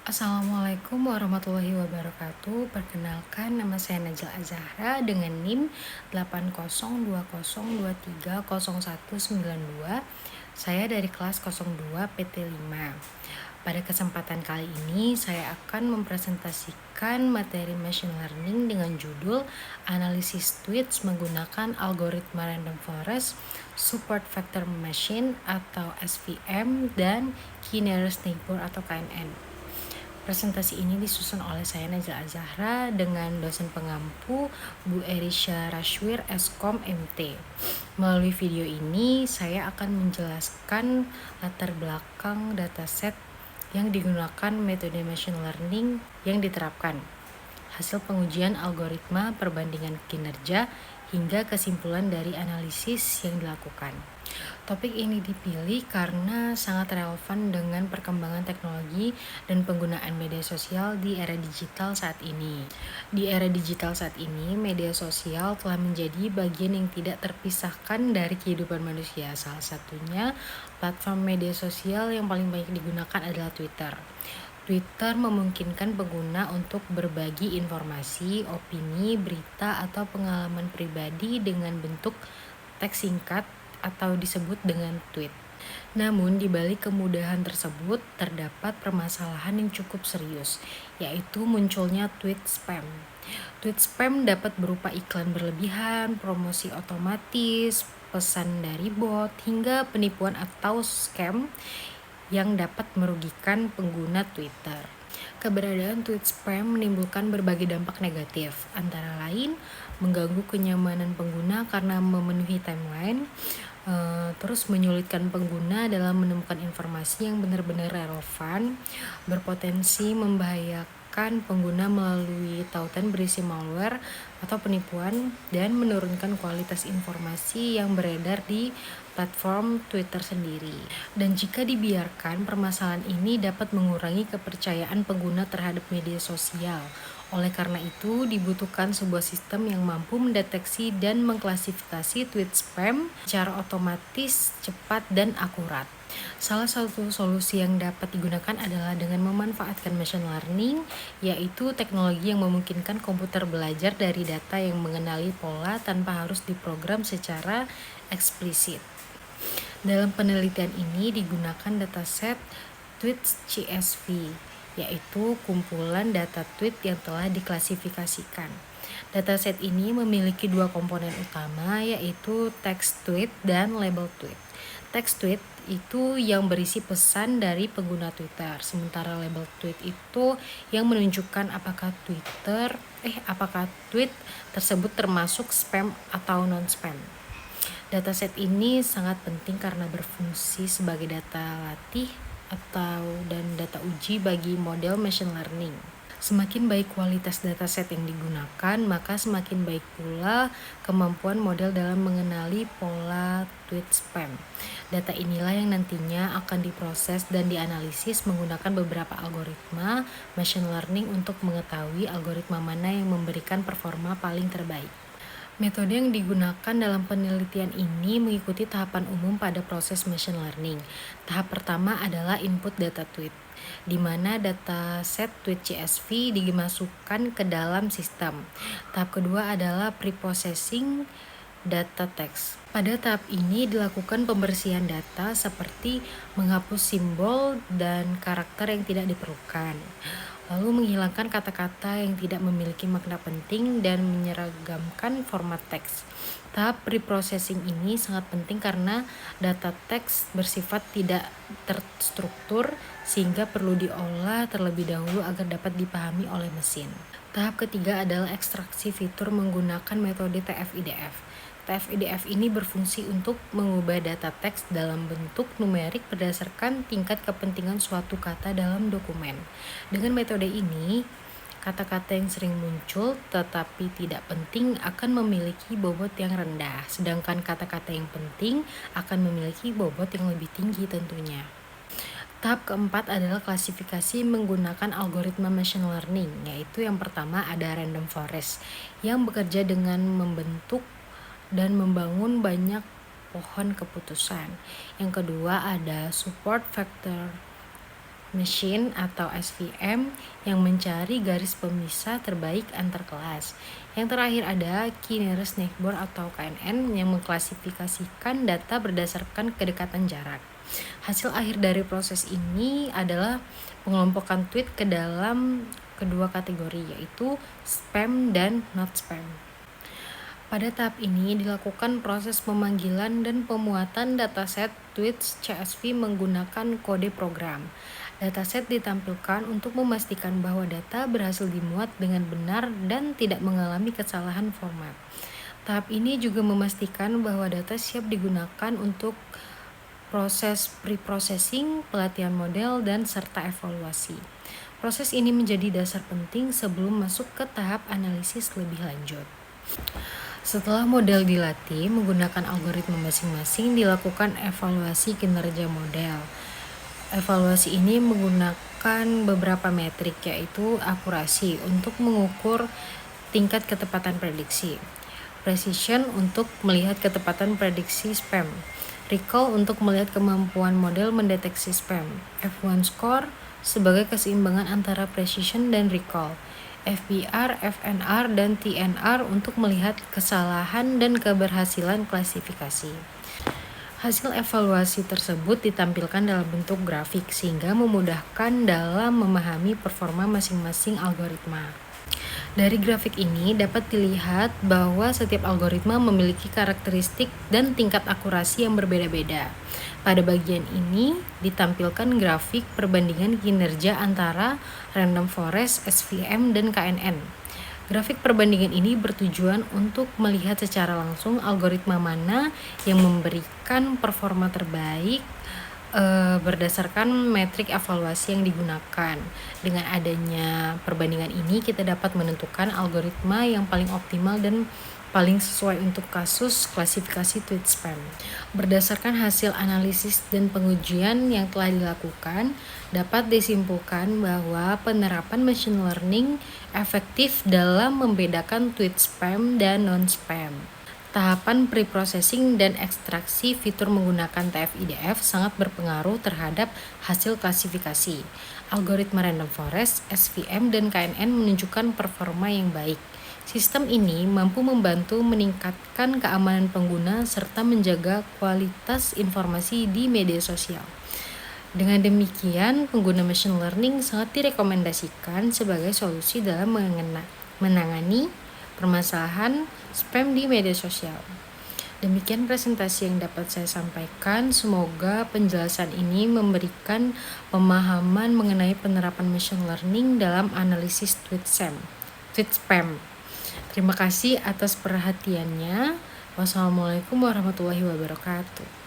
Assalamualaikum warahmatullahi wabarakatuh. Perkenalkan, nama saya Najla Azahra dengan NIM 80202303192. Saya dari kelas 02 PT 5. Pada kesempatan kali ini saya akan mempresentasikan materi machine learning dengan judul analisis tweets menggunakan algoritma random forest, support vector machine atau SVM, dan key nearest neighbor atau KNN. Presentasi ini disusun oleh saya Najla Azahra dengan dosen pengampu Bu Erisha Rashwir Eskom MT. Melalui video ini saya akan menjelaskan latar belakang dataset yang digunakan metode machine learning yang diterapkan, hasil pengujian algoritma perbandingan kinerja, hingga kesimpulan dari analisis yang dilakukan. Topik ini dipilih karena sangat relevan dengan perkembangan teknologi dan penggunaan media sosial di era digital saat ini. Di era digital saat ini, media sosial telah menjadi bagian yang tidak terpisahkan dari kehidupan manusia. Salah satunya, platform media sosial yang paling banyak digunakan adalah Twitter. Twitter memungkinkan pengguna untuk berbagi informasi, opini, berita, atau pengalaman pribadi dengan bentuk teks singkat atau disebut dengan tweet. Namun, di balik kemudahan tersebut terdapat permasalahan yang cukup serius, yaitu munculnya tweet spam. Tweet spam dapat berupa iklan berlebihan, promosi otomatis, pesan dari bot, hingga penipuan atau scam yang dapat merugikan pengguna Twitter. Keberadaan tweet spam menimbulkan berbagai dampak negatif, antara lain mengganggu kenyamanan pengguna karena memenuhi timeline, terus menyulitkan pengguna dalam menemukan informasi yang benar-benar relevan, berpotensi membahayakan pengguna melalui tautan berisi malware atau penipuan, dan menurunkan kualitas informasi yang beredar di platform Twitter sendiri. Dan jika dibiarkan, permasalahan ini dapat mengurangi kepercayaan pengguna terhadap media sosial. Oleh karena itu, dibutuhkan sebuah sistem yang mampu mendeteksi dan mengklasifikasi tweet spam secara otomatis, cepat, dan akurat. Salah satu solusi yang dapat digunakan adalah dengan memanfaatkan machine learning, yaitu teknologi yang memungkinkan komputer belajar dari data yang mengenali pola tanpa harus diprogram secara eksplisit. Dalam penelitian ini digunakan dataset tweets CSV, yaitu kumpulan data tweet yang telah diklasifikasikan. Dataset ini memiliki dua komponen utama, yaitu text tweet dan label tweet. Text tweet itu yang berisi pesan dari pengguna Twitter, sementara label tweet itu yang menunjukkan apakah tweet tersebut termasuk spam atau non-spam. Dataset ini sangat penting karena berfungsi sebagai data latih dan data uji bagi model machine learning. Semakin baik kualitas dataset yang digunakan, maka semakin baik pula kemampuan model dalam mengenali pola tweet spam. Data inilah yang nantinya akan diproses dan dianalisis menggunakan beberapa algoritma machine learning untuk mengetahui algoritma mana yang memberikan performa paling terbaik. Metode yang digunakan dalam penelitian ini mengikuti tahapan umum pada proses machine learning. Tahap pertama adalah input data tweet, di mana data set tweet CSV dimasukkan ke dalam sistem. Tahap kedua adalah preprocessing data text. Pada tahap ini dilakukan pembersihan data seperti menghapus simbol dan karakter yang tidak diperlukan, lalu menghilangkan kata-kata yang tidak memiliki makna penting dan menyeragamkan format teks. Tahap preprocessing ini sangat penting karena data teks bersifat tidak terstruktur sehingga perlu diolah terlebih dahulu agar dapat dipahami oleh mesin. Tahap ketiga adalah ekstraksi fitur menggunakan metode TF-IDF. TF-IDF ini berfungsi untuk mengubah data teks dalam bentuk numerik berdasarkan tingkat kepentingan suatu kata dalam dokumen. Dengan metode ini, kata-kata yang sering muncul tetapi tidak penting akan memiliki bobot yang rendah, sedangkan kata-kata yang penting akan memiliki bobot yang lebih tinggi tentunya. Tahap keempat adalah klasifikasi menggunakan algoritma machine learning, yaitu yang pertama ada random forest, yang bekerja dengan membentuk dan membangun banyak pohon keputusan. Yang kedua ada support vector machine atau SVM yang mencari garis pemisah terbaik antar kelas. Yang terakhir ada Key Nearest Neighbor atau KNN yang mengklasifikasikan data berdasarkan kedekatan jarak. Hasil akhir dari proses ini adalah pengelompokan tweet ke dalam kedua kategori, yaitu spam dan not spam. Pada tahap ini dilakukan proses pemanggilan dan pemuatan dataset tweets CSV menggunakan kode program. Dataset ditampilkan untuk memastikan bahwa data berhasil dimuat dengan benar dan tidak mengalami kesalahan format. Tahap ini juga memastikan bahwa data siap digunakan untuk proses pre-processing, pelatihan model, dan serta evaluasi. Proses ini menjadi dasar penting sebelum masuk ke tahap analisis lebih lanjut. Setelah model dilatih, menggunakan algoritma masing-masing dilakukan evaluasi kinerja model. Evaluasi ini menggunakan beberapa metrik, yaitu akurasi untuk mengukur tingkat ketepatan prediksi, precision untuk melihat ketepatan prediksi spam, recall untuk melihat kemampuan model mendeteksi spam, F1 score sebagai keseimbangan antara precision dan recall, FBR, FNR, dan TNR untuk melihat kesalahan dan keberhasilan klasifikasi. Hasil evaluasi tersebut ditampilkan dalam bentuk grafik sehingga memudahkan dalam memahami performa masing-masing algoritma. Dari grafik ini dapat dilihat bahwa setiap algoritma memiliki karakteristik dan tingkat akurasi yang berbeda-beda. Pada bagian ini ditampilkan grafik perbandingan kinerja antara Random Forest, SVM, dan KNN. Grafik perbandingan ini bertujuan untuk melihat secara langsung algoritma mana yang memberikan performa terbaik berdasarkan metrik evaluasi yang digunakan. Dengan adanya perbandingan ini, kita dapat menentukan algoritma yang paling optimal dan paling sesuai untuk kasus klasifikasi tweet spam. Berdasarkan hasil analisis dan pengujian yang telah dilakukan, dapat disimpulkan bahwa penerapan machine learning efektif dalam membedakan tweet spam dan non-spam. Tahapan preprocessing dan ekstraksi fitur menggunakan TF-IDF sangat berpengaruh terhadap hasil klasifikasi. Algoritma Random Forest, SVM, dan KNN menunjukkan performa yang baik. Sistem ini mampu membantu meningkatkan keamanan pengguna serta menjaga kualitas informasi di media sosial. Dengan demikian, pengguna machine learning sangat direkomendasikan sebagai solusi dalam menangani permasalahan spam di media sosial. Demikian presentasi yang dapat saya sampaikan. Semoga penjelasan ini memberikan pemahaman mengenai penerapan machine learning dalam analisis tweet spam. Terima kasih atas perhatiannya. Wassalamualaikum warahmatullahi wabarakatuh.